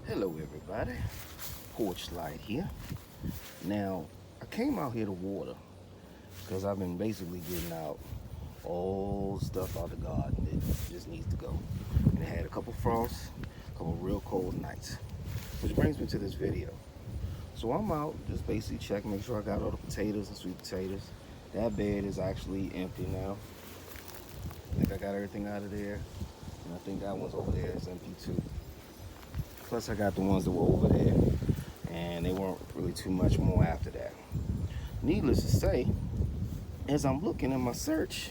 Hello everybody, Porch Light here. Now, I came out here to water because I've been basically getting out all stuff out the garden that just needs to go. And it had a couple frosts, a couple real cold nights. Which brings me to this video. So I'm out just basically checking, make sure I got all the potatoes and sweet potatoes. That bed is actually empty now. I think I got everything out of there. And I think that one's over there is empty too. Plus I got the ones that were over there, and they weren't really too much more after that. Needless to say, as I'm looking in my search,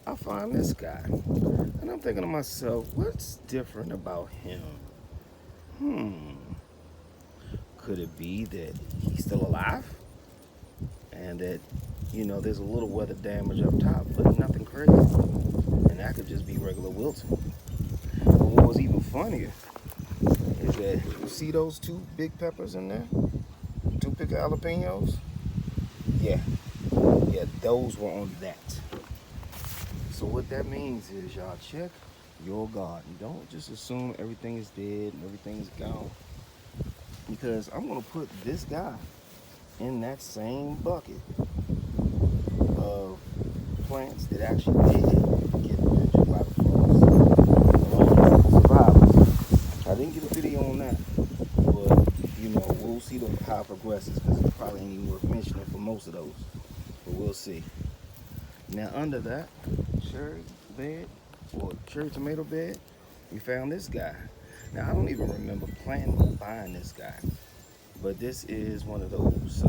I find this guy. And I'm thinking to myself, what's different about him? Could it be that he's still alive? And that, there's a little weather damage up top, but nothing crazy. And that could just be regular wilting. But what was even funnier is that you see those two big peppers in there? Two big jalapenos? Yeah, those were on that. So what that means is y'all check your garden. Don't just assume everything is dead and everything is gone. Because I'm gonna put this guy in that same bucket of plants that actually did get injured by the frost. Survivors. I didn't get a video on that, but we'll see how it progresses because it probably ain't even worth mentioning for most of those, but we'll see. Now under that cherry bed or cherry tomato bed, we found this guy. Now I don't even remember planting or buying this guy, but this is one of those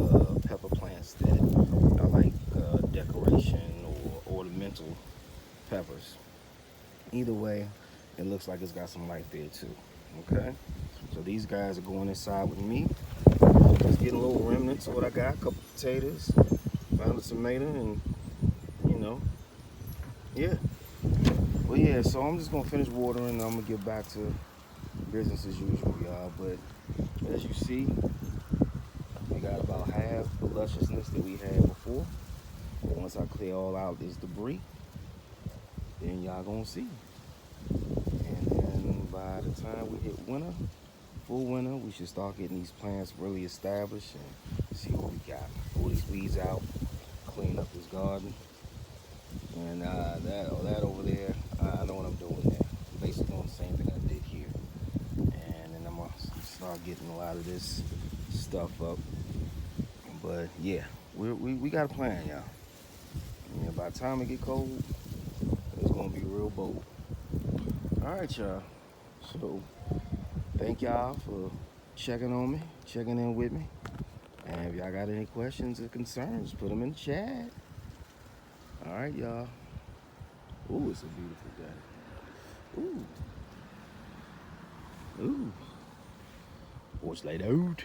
pepper plants that are like decoration or ornamental peppers. Either way, it looks like it's got some life there too. Okay, so these guys are going inside with me. Just getting a little remnants of what I got. A couple potatoes, found a tomato, and yeah. Well, yeah. So I'm just gonna finish watering, and I'm gonna get back to business as usual, y'all. But as you see, we got about half the lusciousness that we had before. And once I clear all out this debris, then y'all gonna see. And then by the time we hit winter, full winter, we should start getting these plants really established and see what we got. Pull these weeds out, clean up this garden. And that over there, I know what I'm doing there. Basically doing the same thing I did here. And then I'm gonna start getting a lot of this stuff up. But yeah, we got a plan, y'all. And by the time it get cold, it's gonna be real bold. All right, y'all. So thank y'all for checking on me, checking in with me. And if y'all got any questions or concerns, put them in the chat. All right, y'all. Ooh, it's a beautiful day. Ooh. Porch Light out.